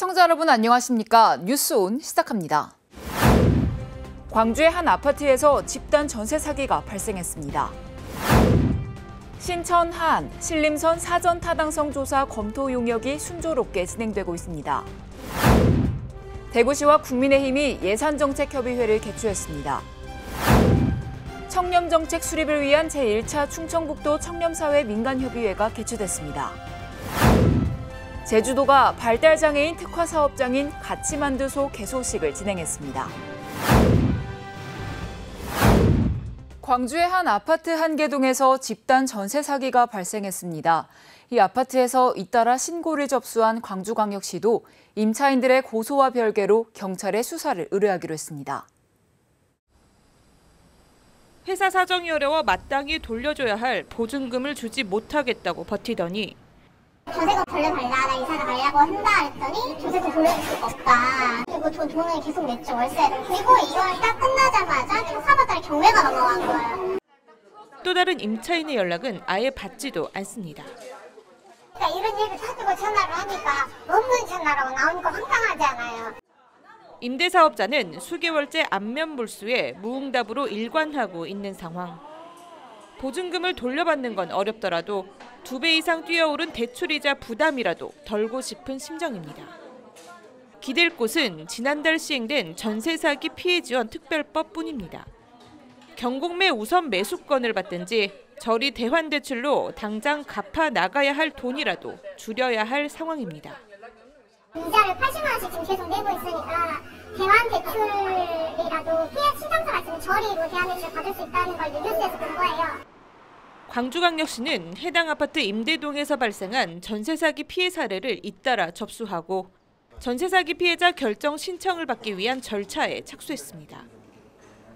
시청자 여러분 안녕하십니까? 뉴스온 시작합니다. 광주의 한 아파트에서 집단 전세 사기가 발생했습니다. 신천 하안, 신림선 사전 타당성 조사 검토 용역이 순조롭게 진행되고 있습니다. 대구시와 국민의힘이 예산정책협의회를 개최했습니다. 청렴정책 수립을 위한 제1차 충청북도 청렴사회 민간협의회가 개최됐습니다. 제주도가 발달장애인 특화사업장인 가치만두소 개소식을 진행했습니다. 광주의 한 아파트 한 개동에서 집단 전세 사기가 발생했습니다. 이 아파트에서 잇따라 신고를 접수한 광주광역시도 임차인들의 고소와 별개로 경찰에 수사를 의뢰하기로 했습니다. 회사 사정이 어려워 마땅히 돌려줘야 할 보증금을 주지 못하겠다고 버티더니 전세금 돌려달라, 나 이사를 가려고 한다 했더니 전세금 돌려줄 수가 없다. 그리고 돈을 계속 냈죠, 월세를. 그리고 2월 딱 끝나자마자 4월달에 경매가 넘어간 거예요. 또 다른 임차인의 연락은 아예 받지도 않습니다. 그러니까 이런 얘기를 가지고 전화를 하니까 없는 전화라고 나오니까 황당하잖아요. 임대사업자는 수개월째 안면불수에 무응답으로 일관하고 있는 상황. 보증금을 돌려받는 건 어렵더라도 2배 이상 뛰어오른 대출이자 부담이라도 덜고 싶은 심정입니다. 기댈 곳은 지난달 시행된 전세 사기 피해 지원 특별법뿐입니다. 경공매 우선 매수권을 받든지 저리 대환 대출로 당장 갚아 나가야 할 돈이라도 줄여야 할 상황입니다. 이자를 80만 원씩 지금 계속 내고 있으니까 대환 대출이라도 피해 신청서가 지금 저리로 대환 대출 받을 수 있다는 걸 뉴스에서 본 거예요. 광주광역시는 해당 아파트 임대동에서 발생한 전세 사기 피해 사례를 잇따라 접수하고 전세 사기 피해자 결정 신청을 받기 위한 절차에 착수했습니다.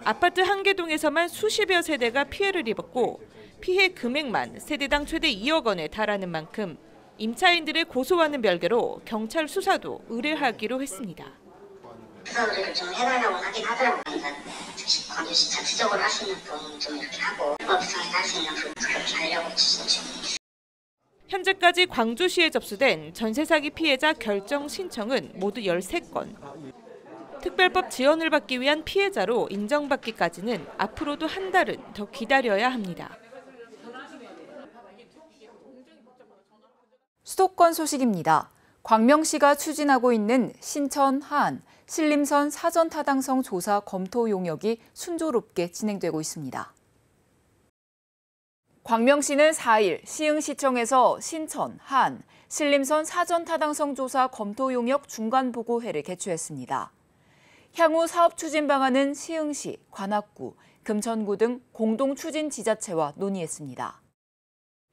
아파트 한 개동에서만 수십여 세대가 피해를 입었고 피해 금액만 세대당 최대 2억 원에 달하는 만큼 임차인들의 고소와는 별개로 경찰 수사도 의뢰하기로 했습니다. 수사 의뢰를 좀 해달라고 하긴 하더라고요. 광주시 자체적으로 할 수 있는 돈 좀 이렇게 하고 법상에서 할 수 있는 돈 그렇게 하려고 추진 중입니다. 현재까지 광주시에 접수된 전세 사기 피해자 결정 신청은 모두 13건. 특별법 지원을 받기 위한 피해자로 인정받기까지는 앞으로도 한 달은 더 기다려야 합니다. 수도권 소식입니다. 광명시가 추진하고 있는 신천 하안, 신림선 사전 타당성 조사 검토 용역이 순조롭게 진행되고 있습니다. 광명시는 4일 시흥시청에서 신천, 하안, 신림선 사전 타당성 조사 검토 용역 중간 보고회를 개최했습니다. 향후 사업 추진 방안은 시흥시, 관악구, 금천구 등 공동 추진 지자체와 논의했습니다.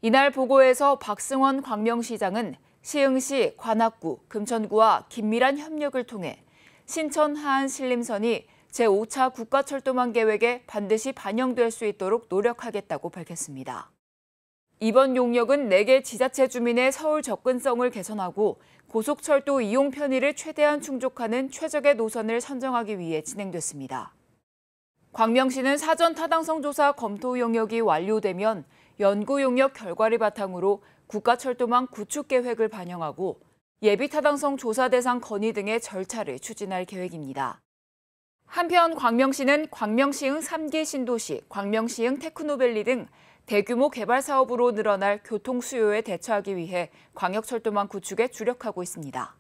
이날 보고에서 박승원 광명시장은 시흥시, 관악구, 금천구와 긴밀한 협력을 통해 신천 하안 신림선이 제5차 국가철도망 계획에 반드시 반영될 수 있도록 노력하겠다고 밝혔습니다. 이번 용역은 4개 지자체 주민의 서울 접근성을 개선하고 고속철도 이용 편의를 최대한 충족하는 최적의 노선을 선정하기 위해 진행됐습니다. 광명시는 사전 타당성 조사 검토 용역이 완료되면 연구 용역 결과를 바탕으로 국가철도망 구축 계획을 반영하고 예비 타당성 조사 대상 건의 등의 절차를 추진할 계획입니다. 한편 광명시는 광명시흥 3기 신도시, 광명시흥 테크노밸리 등 대규모 개발 사업으로 늘어날 교통 수요에 대처하기 위해 광역철도망 구축에 주력하고 있습니다.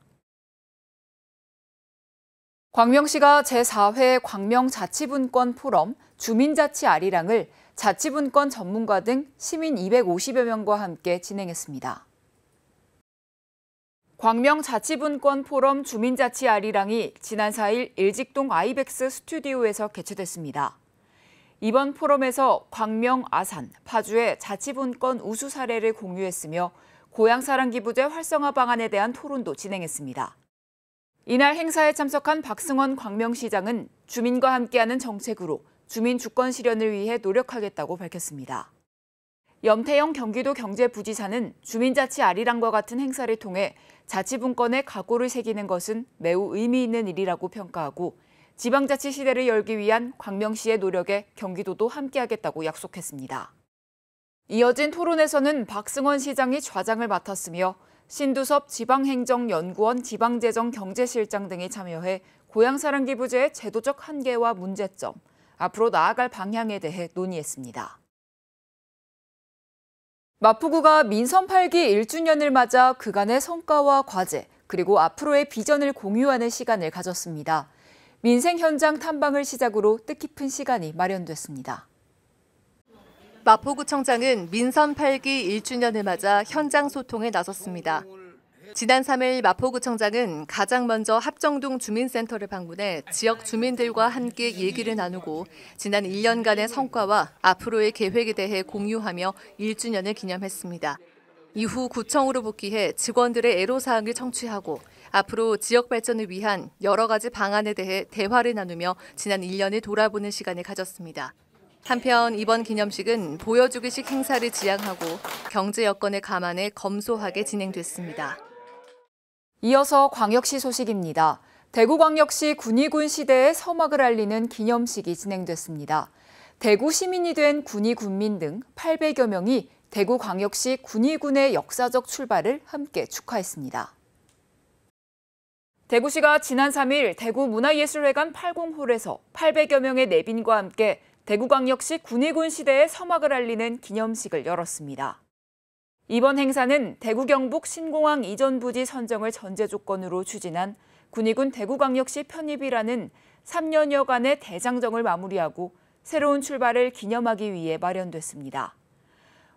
광명시가 제4회 광명자치분권 포럼 주민자치 아리랑을 자치분권 전문가 등 시민 250여 명과 함께 진행했습니다. 광명자치분권 포럼 주민자치 아리랑이 지난 4일 일직동 아이벡스 스튜디오에서 개최됐습니다. 이번 포럼에서 광명, 아산, 파주의 자치분권 우수 사례를 공유했으며 고향사랑기부제 활성화 방안에 대한 토론도 진행했습니다. 이날 행사에 참석한 박승원 광명시장은 주민과 함께하는 정책으로 주민 주권 실현을 위해 노력하겠다고 밝혔습니다. 염태영 경기도 경제부지사는 주민자치 아리랑과 같은 행사를 통해 자치분권에 각오를 새기는 것은 매우 의미 있는 일이라고 평가하고 지방자치 시대를 열기 위한 광명시의 노력에 경기도도 함께하겠다고 약속했습니다. 이어진 토론에서는 박승원 시장이 좌장을 맡았으며 신두섭 지방행정연구원 지방재정경제실장 등이 참여해 고향사랑기부제의 제도적 한계와 문제점, 앞으로 나아갈 방향에 대해 논의했습니다. 마포구가 민선 8기 1주년을 맞아 그간의 성과와 과제, 그리고 앞으로의 비전을 공유하는 시간을 가졌습니다. 민생 현장 탐방을 시작으로 뜻깊은 시간이 마련됐습니다. 마포구청장은 민선 8기 1주년을 맞아 현장 소통에 나섰습니다. 지난 3일 마포구청장은 가장 먼저 합정동 주민센터를 방문해 지역 주민들과 함께 얘기를 나누고 지난 1년간의 성과와 앞으로의 계획에 대해 공유하며 1주년을 기념했습니다. 이후 구청으로 복귀해 직원들의 애로사항을 청취하고 앞으로 지역 발전을 위한 여러 가지 방안에 대해 대화를 나누며 지난 1년을 돌아보는 시간을 가졌습니다. 한편 이번 기념식은 보여주기식 행사를 지향하고 경제 여건을 감안해 검소하게 진행됐습니다. 이어서 광역시 소식입니다. 대구광역시 군의군 시대의 서막을 알리는 기념식이 진행됐습니다. 대구 시민이 된 군의 군민 등 800여 명이 대구광역시 군의군의 역사적 출발을 함께 축하했습니다. 대구시가 지난 3일 대구문화예술회관 80홀에서 800여 명의 내빈과 함께 대구광역시 군의군 시대의 서막을 알리는 기념식을 열었습니다. 이번 행사는 대구 경북 신공항 이전 부지 선정을 전제 조건으로 추진한 군의군 대구광역시 편입이라는 3년여간의 대장정을 마무리하고 새로운 출발을 기념하기 위해 마련됐습니다.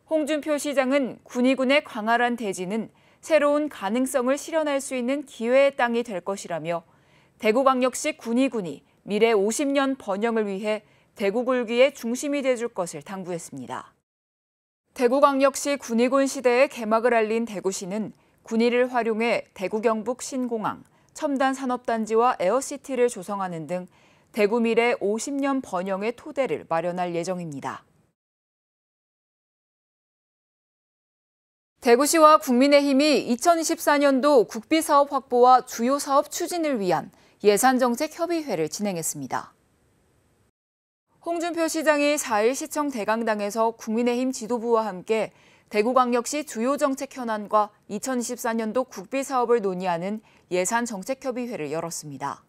홍준표 시장은 군의군의 광활한 대지는 새로운 가능성을 실현할 수 있는 기회의 땅이 될 것이라며 대구광역시 군의군이 미래 50년 번영을 위해 대구굴기의 중심이 돼줄 것을 당부했습니다. 대구광역시 군의군 시대의 개막을 알린 대구시는 군의를 활용해 대구 경북 신공항, 첨단 산업단지와 에어시티를 조성하는 등 대구 미래 50년 번영의 토대를 마련할 예정입니다. 대구시와 국민의힘이 2024년도 국비사업 확보와 주요 사업 추진을 위한 예산정책협의회를 진행했습니다. 홍준표 시장이 4일 시청 대강당에서 국민의힘 지도부와 함께 대구광역시 주요 정책 현안과 2024년도 국비사업을 논의하는 예산정책협의회를 열었습니다.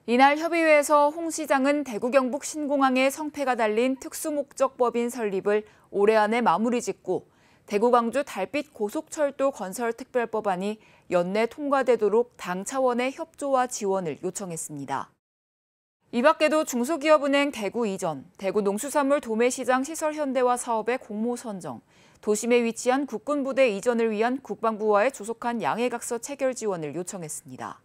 이날 협의회에서 홍 시장은 대구 경북 신공항에 성패가 달린 특수목적법인 설립을 올해 안에 마무리 짓고 대구 광주 달빛 고속철도 건설 특별법안이 연내 통과되도록 당 차원의 협조와 지원을 요청했습니다. 이 밖에도 중소기업은행 대구 이전, 대구 농수산물 도매시장 시설 현대화 사업의 공모 선정, 도심에 위치한 국군부대 이전을 위한 국방부와의 조속한 양해각서 체결 지원을 요청했습니다.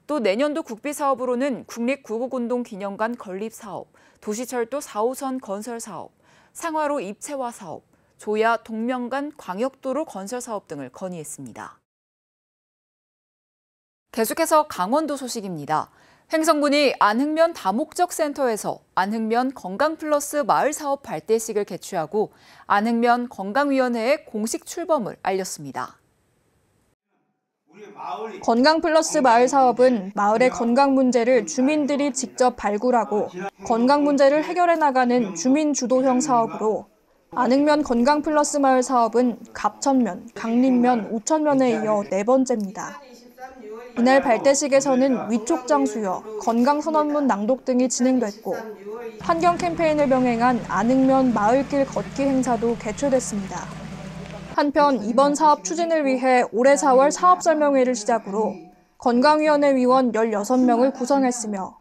또 내년도 국비사업으로는 국립구국운동 기념관 건립 사업, 도시철도 4호선 건설 사업, 상하로 입체화 사업, 조야 동명간 광역도로 건설 사업 등을 건의했습니다. 계속해서 강원도 소식입니다. 횡성군이 안흥면 다목적 센터에서 안흥면 건강플러스 마을사업 발대식을 개최하고 안흥면 건강위원회의 공식 출범을 알렸습니다. 건강플러스 마을 사업은 마을의 건강 문제를 주민들이 직접 발굴하고 건강 문제를 해결해 나가는 주민 주도형 사업으로 안흥면 건강플러스 마을 사업은 갑천면, 강림면, 우천면에 이어 4번째입니다. 이날 발대식에서는 위촉장 수여, 건강선언문 낭독 등이 진행됐고 환경 캠페인을 병행한 안흥면 마을길 걷기 행사도 개최됐습니다. 한편 이번 사업 추진을 위해 올해 4월 사업설명회를 시작으로 건강위원회 위원 16명을 구성했으며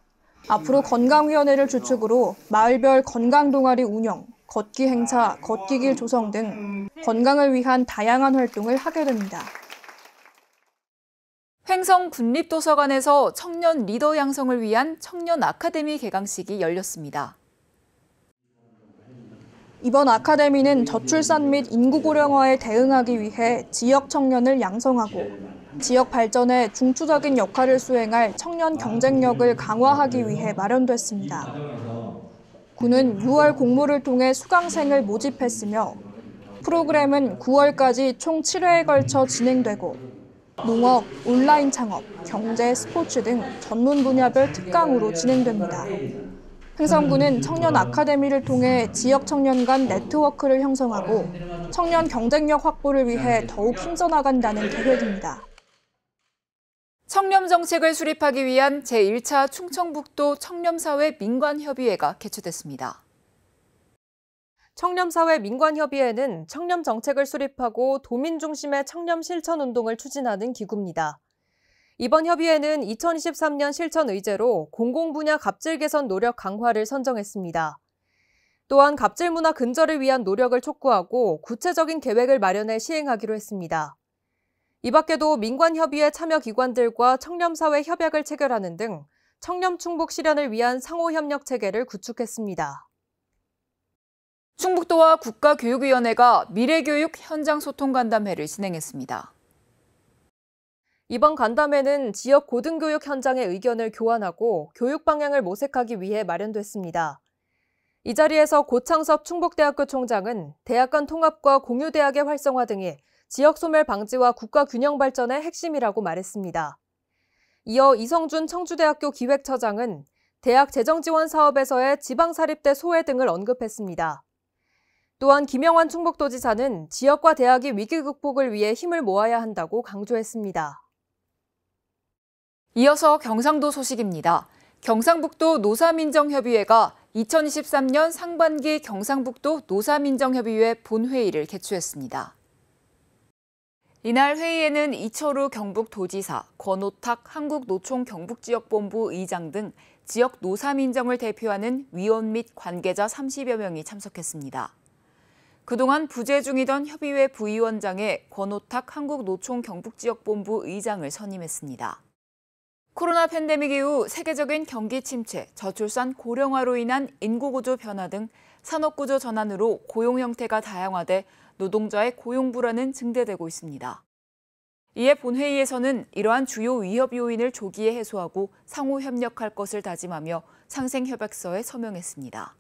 앞으로 건강위원회를 주축으로 마을별 건강동아리 운영, 걷기 행사, 걷기길 조성 등 건강을 위한 다양한 활동을 하게 됩니다. 횡성 군립도서관에서 청년 리더 양성을 위한 청년 아카데미 개강식이 열렸습니다. 이번 아카데미는 저출산 및 인구 고령화에 대응하기 위해 지역 청년을 양성하고 지역 발전에 중추적인 역할을 수행할 청년 경쟁력을 강화하기 위해 마련됐습니다. 군은 6월 공모를 통해 수강생을 모집했으며 프로그램은 9월까지 총 7회에 걸쳐 진행되고 농업, 온라인 창업, 경제, 스포츠 등 전문 분야별 특강으로 진행됩니다. 흥성구는 청년 아카데미를 통해 지역 청년 간 네트워크를 형성하고 청년 경쟁력 확보를 위해 더욱 힘써 나간다는 계획입니다. 청렴 정책을 수립하기 위한 제1차 충청북도 청렴사회 민관협의회가 개최됐습니다. 청렴사회 민관협의회는 청렴 정책을 수립하고 도민 중심의 청렴 실천 운동을 추진하는 기구입니다. 이번 협의회는 2023년 실천 의제로 공공분야 갑질 개선 노력 강화를 선정했습니다. 또한 갑질 문화 근절을 위한 노력을 촉구하고 구체적인 계획을 마련해 시행하기로 했습니다. 이 밖에도 민관협의회 참여 기관들과 청렴사회 협약을 체결하는 등 청렴 충북 실현을 위한 상호협력 체계를 구축했습니다. 충북도와 국가교육위원회가 미래교육 현장 소통 간담회를 진행했습니다. 이번 간담회는 지역 고등교육 현장의 의견을 교환하고 교육 방향을 모색하기 위해 마련됐습니다. 이 자리에서 고창섭 충북대학교 총장은 대학 간 통합과 공유대학의 활성화 등이 지역 소멸 방지와 국가 균형 발전의 핵심이라고 말했습니다. 이어 이성준 청주대학교 기획처장은 대학 재정 지원 사업에서의 지방사립대 소외 등을 언급했습니다. 또한 김영환 충북도지사는 지역과 대학이 위기 극복을 위해 힘을 모아야 한다고 강조했습니다. 이어서 경상도 소식입니다. 경상북도 노사민정협의회가 2023년 상반기 경상북도 노사민정협의회 본회의를 개최했습니다. 이날 회의에는 이철우 경북도지사, 권오탁 한국노총 경북지역본부 의장 등 지역 노사민정을 대표하는 위원 및 관계자 30여 명이 참석했습니다. 그동안 부재 중이던 협의회 부위원장에 권오탁 한국노총 경북지역본부 의장을 선임했습니다. 코로나 팬데믹 이후 세계적인 경기 침체, 저출산 고령화로 인한 인구구조 변화 등 산업구조 전환으로 고용 형태가 다양화돼 노동자의 고용 불안은 증대되고 있습니다. 이에 본회의에서는 이러한 주요 위협 요인을 조기에 해소하고 상호 협력할 것을 다짐하며 상생협약서에 서명했습니다.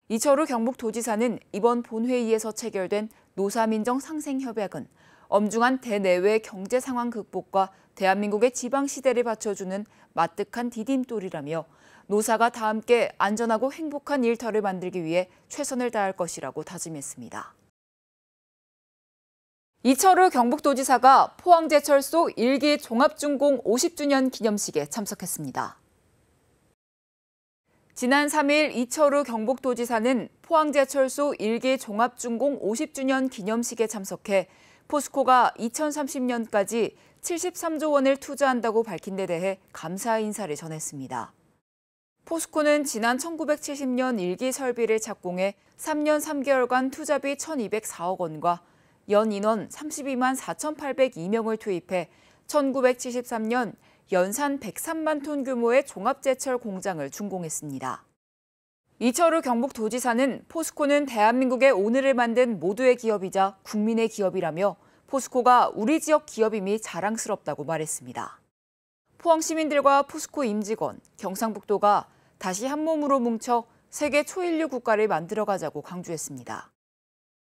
이철우 경북도지사는 이번 본회의에서 체결된 노사민정 상생협약은 엄중한 대내외 경제 상황 극복과 대한민국의 지방시대를 받쳐주는 마뜩한 디딤돌이라며 노사가 다 함께 안전하고 행복한 일터를 만들기 위해 최선을 다할 것이라고 다짐했습니다. 이철우 경북도지사가 포항제철소 1기 종합준공 50주년 기념식에 참석했습니다. 지난 3일 이철우 경북도지사는 포항제철소 1기 종합준공 50주년 기념식에 참석해 포스코가 2030년까지 73조 원을 투자한다고 밝힌 데 대해 감사 인사를 전했습니다. 포스코는 지난 1970년 1기 설비를 착공해 3년 3개월간 투자비 1,204억 원과 연 인원 32만 4,802명을 투입해 1973년 연산 103만 톤 규모의 종합제철 공장을 준공했습니다. 이철우 경북도지사는 포스코는 대한민국의 오늘을 만든 모두의 기업이자 국민의 기업이라며 포스코가 우리 지역 기업임이 자랑스럽다고 말했습니다. 포항 시민들과 포스코 임직원, 경상북도가 다시 한 몸으로 뭉쳐 세계 초일류 국가를 만들어가자고 강조했습니다.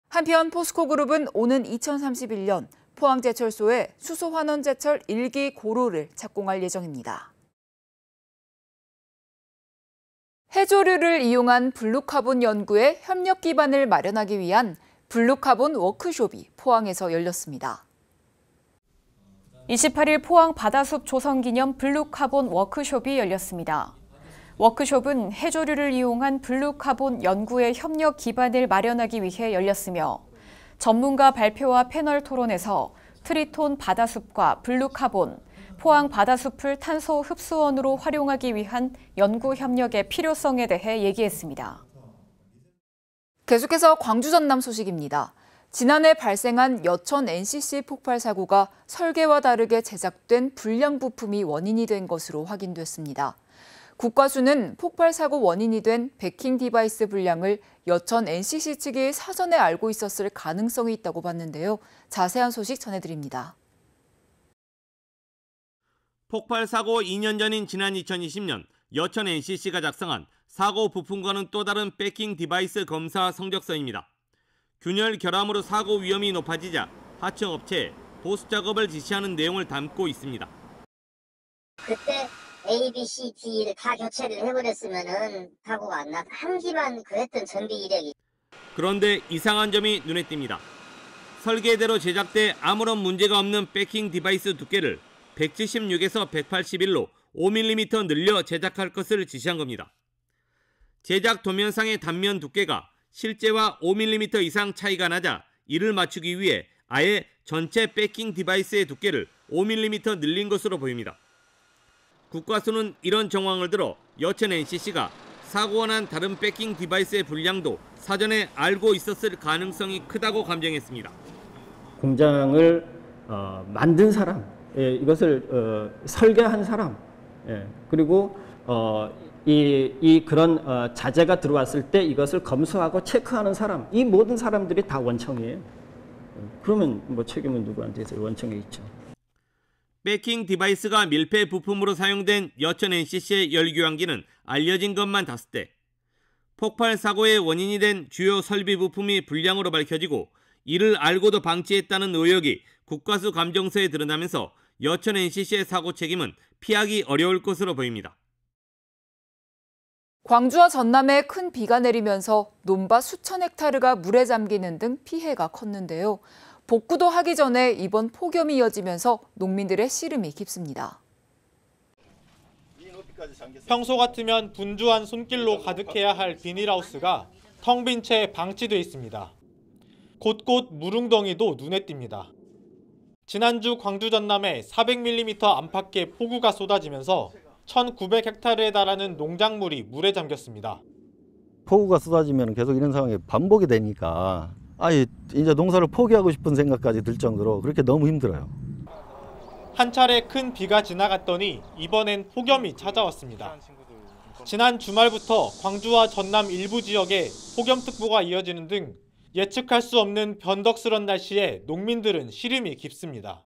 한편 포스코그룹은 오는 2031년 포항제철소에 수소환원제철 1기 고로를 착공할 예정입니다. 해조류를 이용한 블루카본 연구에 협력 기반을 마련하기 위한 블루카본 워크숍이 포항에서 열렸습니다. 28일 포항 바다숲 조성기념 블루카본 워크숍이 열렸습니다. 워크숍은 해조류를 이용한 블루카본 연구의 협력 기반을 마련하기 위해 열렸으며 전문가 발표와 패널 토론에서 트리톤 바다숲과 블루카본, 포항 바다숲을 탄소 흡수원으로 활용하기 위한 연구 협력의 필요성에 대해 얘기했습니다. 계속해서 광주 전남 소식입니다. 지난해 발생한 여천 NCC 폭발 사고가 설계와 다르게 제작된 불량 부품이 원인이 된 것으로 확인됐습니다. 국과수는 폭발 사고 원인이 된 베킹 디바이스 불량을 여천 NCC 측이 사전에 알고 있었을 가능성이 있다고 봤는데요. 자세한 소식 전해드립니다. 폭발 사고 2년 전인 지난 2020년 여천 NCC가 작성한 사고 부품과는 또 다른 베킹 디바이스 검사 성적서입니다. 균열 결함으로 사고 위험이 높아지자 하청업체에 보수 작업을 지시하는 내용을 담고 있습니다. 그때 A, B, C, D를 다 교체를 해버렸으면은 사고가 안 나. 한 기만 그랬던 정비 이력이. 그런데 이상한 점이 눈에 띕니다. 설계대로 제작돼 아무런 문제가 없는 백킹 디바이스 두께를 176에서 181로 5mm 늘려 제작할 것을 지시한 겁니다. 제작 도면상의 단면 두께가 실제와 5mm 이상 차이가 나자 이를 맞추기 위해 아예 전체 백킹 디바이스의 두께를 5mm 늘린 것으로 보입니다. 국과수는 이런 정황을 들어 여천 NCC가 사고가 난 다른 백킹 디바이스의 불량도 사전에 알고 있었을 가능성이 크다고 감정했습니다. 공장을 만든 사람, 이것을 설계한 사람, 그리고 그런 자재가 들어왔을 때 이것을 검수하고 체크하는 사람, 이 모든 사람들이 다 원청이에요. 그러면 뭐 책임은 누구한테 있어요? 원청에 있죠. 백킹 디바이스가 밀폐 부품으로 사용된 여천 NCC의 열교환기는 알려진 것만 5대. 폭발 사고의 원인이 된 주요 설비 부품이 불량으로 밝혀지고 이를 알고도 방치했다는 의혹이 국과수 감정서에 드러나면서 여천 NCC의 사고 책임은 피하기 어려울 것으로 보입니다. 광주와 전남에 큰 비가 내리면서 논밭 수천 헥타르가 물에 잠기는 등 피해가 컸는데요. 복구도 하기 전에 이번 폭염이 이어지면서 농민들의 씨름이 깊습니다. 평소 같으면 분주한 손길로 가득해야 할 비닐하우스가 텅 빈 채 방치돼 있습니다. 곳곳 물웅덩이도 눈에 띕니다. 지난주 광주 전남에 400mm 안팎의 폭우가 쏟아지면서 1,900헥타르에 달하는 농작물이 물에 잠겼습니다. 폭우가 쏟아지면 계속 이런 상황이 반복이 되니까 아예 이제 농사를 포기하고 싶은 생각까지 들 정도로 그렇게 너무 힘들어요. 한 차례 큰 비가 지나갔더니 이번엔 폭염이 찾아왔습니다. 지난 주말부터 광주와 전남 일부 지역에 폭염특보가 이어지는 등 예측할 수 없는 변덕스런 날씨에 농민들은 시름이 깊습니다.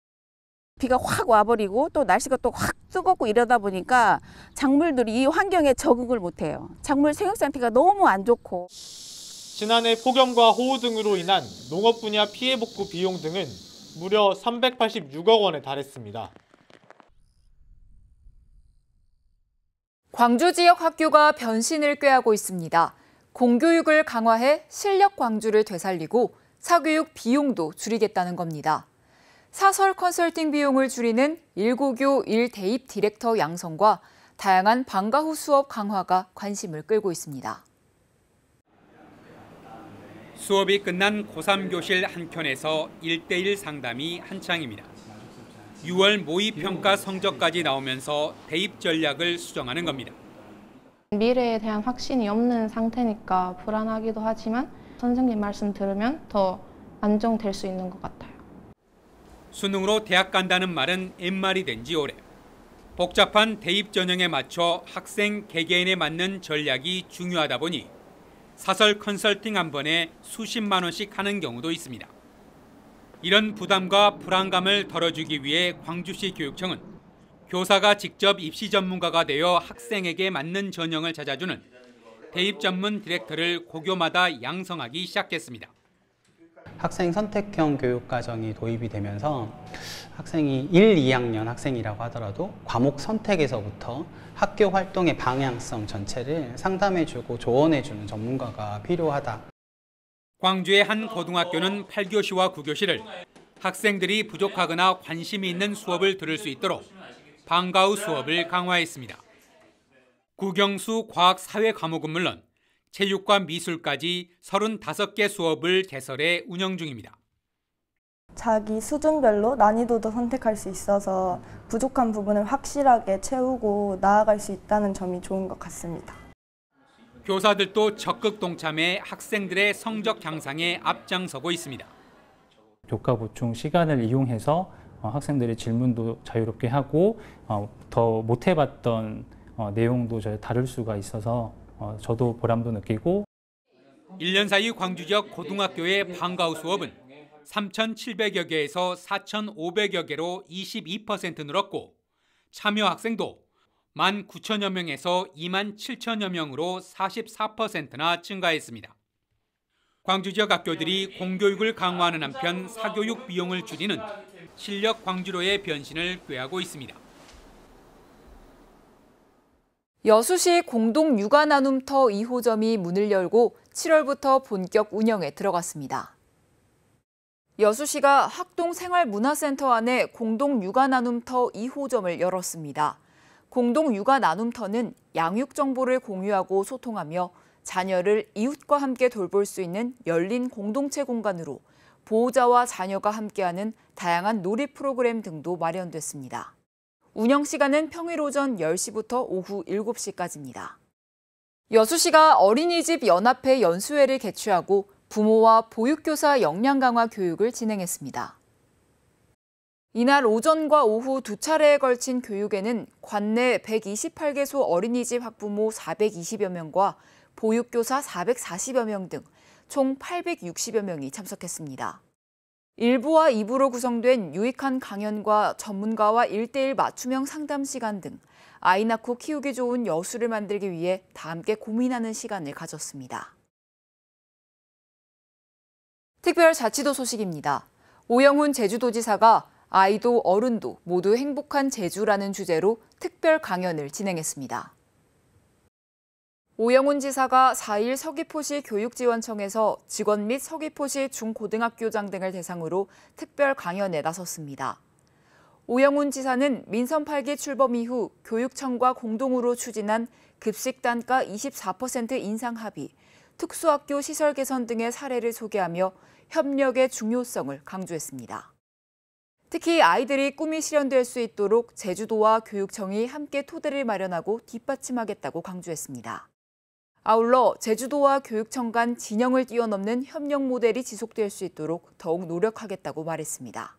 비가 확 와버리고 또 날씨가 또 확 뜨겁고 이러다 보니까 작물들이 이 환경에 적응을 못해요. 작물 생육 상태가 너무 안 좋고. 지난해 폭염과 호우 등으로 인한 농업 분야 피해 복구 비용 등은 무려 386억 원에 달했습니다. 광주 지역 학교가 변신을 꾀하고 있습니다. 공교육을 강화해 실력 광주를 되살리고 사교육 비용도 줄이겠다는 겁니다. 사설 컨설팅 비용을 줄이는 1고교 1대입 디렉터 양성과 다양한 방과 후 수업 강화가 관심을 끌고 있습니다. 수업이 끝난 고3 교실 한켠에서 1대1 상담이 한창입니다. 6월 모의평가 성적까지 나오면서 대입 전략을 수정하는 겁니다. 미래에 대한 확신이 없는 상태니까 불안하기도 하지만 선생님 말씀 들으면 더 안정될 수 있는 것 같아요. 수능으로 대학 간다는 말은 옛말이 된 지 오래. 복잡한 대입 전형에 맞춰 학생 개개인에 맞는 전략이 중요하다 보니 사설 컨설팅 한 번에 수십만 원씩 하는 경우도 있습니다. 이런 부담과 불안감을 덜어주기 위해 광주시 교육청은 교사가 직접 입시 전문가가 되어 학생에게 맞는 전형을 찾아주는 대입 전문 디렉터를 고교마다 양성하기 시작했습니다. 학생 선택형 교육과정이 도입이 되면서 학생이 1, 2학년 학생이라고 하더라도 과목 선택에서부터 학교 활동의 방향성 전체를 상담해주고 조언해주는 전문가가 필요하다. 광주의 한 고등학교는 8교시와 9교시를 학생들이 부족하거나 관심이 있는 수업을 들을 수 있도록 방과 후 수업을 강화했습니다. 국영수 과학 사회 과목은 물론 체육과 미술까지 35개 수업을 개설해 운영 중입니다. 자기 수준별로 난이도도 선택할 수 있어서 부족한 부분을 확실하게 채우고 나아갈 수 있다는 점이 좋은 것 같습니다. 교사들도 적극 동참해 학생들의 성적 향상에 앞장서고 있습니다. 교과 보충 시간을 이용해서 학생들의 질문도 자유롭게 하고 더 못해봤던 내용도 다룰 수가 있어서 저도 보람도 느끼고 1년 사이 광주 지역 고등학교의 방과 후 수업은 3,700여 개에서 4,500여 개로 22% 늘었고 참여 학생도 19,000여 명에서 27,000여 명으로 44%나 증가했습니다. 광주 지역 학교들이 공교육을 강화하는 한편 사교육 비용을 줄이는 실력 광주로의 변신을 꾀하고 있습니다. 여수시 공동 육아 나눔터 2호점이 문을 열고 7월부터 본격 운영에 들어갔습니다. 여수시가 학동생활문화센터 안에 공동 육아 나눔터 2호점을 열었습니다. 공동 육아 나눔터는 양육 정보를 공유하고 소통하며 자녀를 이웃과 함께 돌볼 수 있는 열린 공동체 공간으로 보호자와 자녀가 함께하는 다양한 놀이 프로그램 등도 마련됐습니다. 운영 시간은 평일 오전 10시부터 오후 7시까지입니다. 여수시가 어린이집 연합회 연수회를 개최하고 부모와 보육교사 역량 강화 교육을 진행했습니다. 이날 오전과 오후 두 차례에 걸친 교육에는 관내 128개소 어린이집 학부모 420여 명과 보육교사 440여 명 등 총 860여 명이 참석했습니다. 1부와 2부로 구성된 유익한 강연과 전문가와 1:1 맞춤형 상담 시간 등 아이 낳고 키우기 좋은 여수를 만들기 위해 다 함께 고민하는 시간을 가졌습니다. 특별자치도 소식입니다. 오영훈 제주도지사가 아이도 어른도 모두 행복한 제주라는 주제로 특별 강연을 진행했습니다. 오영훈 지사가 4일 서귀포시 교육지원청에서 직원 및 서귀포시 중고등학교장 등을 대상으로 특별 강연에 나섰습니다. 오영훈 지사는 민선 8기 출범 이후 교육청과 공동으로 추진한 급식 단가 24% 인상 합의, 특수학교 시설 개선 등의 사례를 소개하며 협력의 중요성을 강조했습니다. 특히 아이들이 꿈이 실현될 수 있도록 제주도와 교육청이 함께 토대를 마련하고 뒷받침하겠다고 강조했습니다. 아울러 제주도와 교육청 간 진영을 뛰어넘는 협력 모델이 지속될 수 있도록 더욱 노력하겠다고 말했습니다.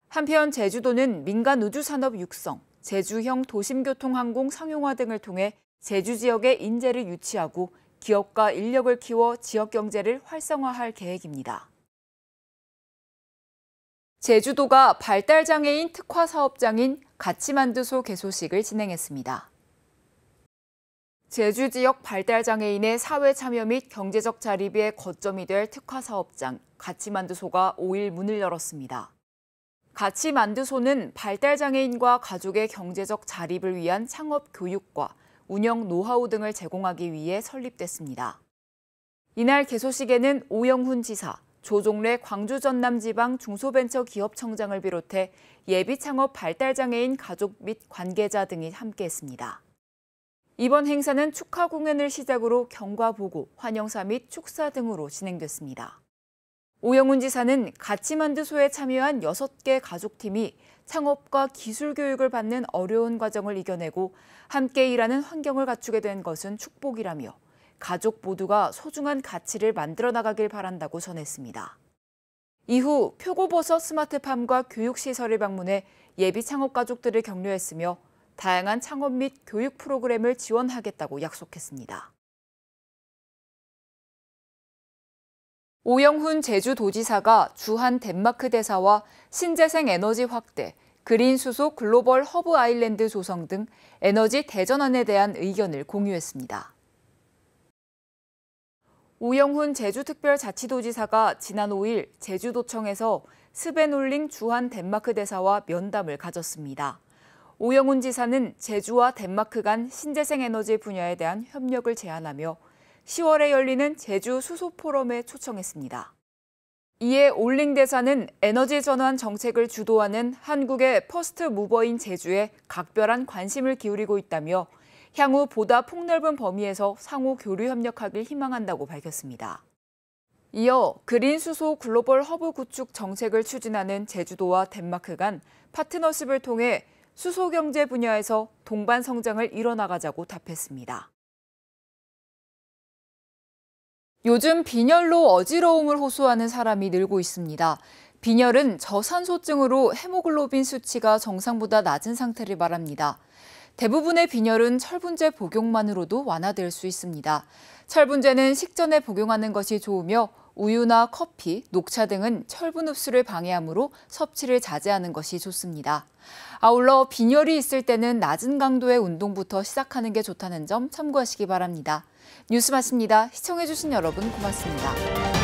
한편 제주도는 민간 우주산업 육성, 제주형 도심교통항공 상용화 등을 통해 제주 지역의 인재를 유치하고 기업과 인력을 키워 지역 경제를 활성화할 계획입니다. 제주도가 발달장애인 특화 사업장인 가치만두소 개소식을 진행했습니다. 제주 지역 발달장애인의 사회 참여 및 경제적 자립의 거점이 될 특화 사업장 가치만두소가 5일 문을 열었습니다. 가치만두소는 발달장애인과 가족의 경제적 자립을 위한 창업 교육과 운영 노하우 등을 제공하기 위해 설립됐습니다. 이날 개소식에는 오영훈 지사, 조종래 광주 전남지방 중소벤처기업청장을 비롯해 예비창업 발달장애인 가족 및 관계자 등이 함께했습니다. 이번 행사는 축하 공연을 시작으로 경과보고, 환영사 및 축사 등으로 진행됐습니다. 오영훈 지사는 가치만두소에 참여한 6개 가족팀이 창업과 기술 교육을 받는 어려운 과정을 이겨내고 함께 일하는 환경을 갖추게 된 것은 축복이라며 가족 모두가 소중한 가치를 만들어 나가길 바란다고 전했습니다. 이후 표고버섯 스마트팜과 교육시설을 방문해 예비 창업 가족들을 격려했으며 다양한 창업 및 교육 프로그램을 지원하겠다고 약속했습니다. 오영훈 제주도지사가 주한 덴마크 대사와 신재생 에너지 확대, 그린 수소 글로벌 허브 아일랜드 조성 등 에너지 대전환에 대한 의견을 공유했습니다. 오영훈 제주특별자치도지사가 지난 5일 제주도청에서 스베놀링 주한 덴마크 대사와 면담을 가졌습니다. 오영훈 지사는 제주와 덴마크 간 신재생 에너지 분야에 대한 협력을 제안하며 10월에 열리는 제주 수소 포럼에 초청했습니다. 이에 올링 대사는 에너지 전환 정책을 주도하는 한국의 퍼스트 무버인 제주에 각별한 관심을 기울이고 있다며 향후 보다 폭넓은 범위에서 상호 교류 협력하길 희망한다고 밝혔습니다. 이어 그린 수소 글로벌 허브 구축 정책을 추진하는 제주도와 덴마크 간 파트너십을 통해 수소 경제 분야에서 동반 성장을 이뤄나가자고 답했습니다. 요즘 빈혈로 어지러움을 호소하는 사람이 늘고 있습니다. 빈혈은 저산소증으로 헤모글로빈 수치가 정상보다 낮은 상태를 말합니다. 대부분의 빈혈은 철분제 복용만으로도 완화될 수 있습니다. 철분제는 식전에 복용하는 것이 좋으며 우유나 커피, 녹차 등은 철분 흡수를 방해하므로 섭취를 자제하는 것이 좋습니다. 아울러 빈혈이 있을 때는 낮은 강도의 운동부터 시작하는 게 좋다는 점 참고하시기 바랍니다. 뉴스 마칩니다. 시청해주신 여러분 고맙습니다.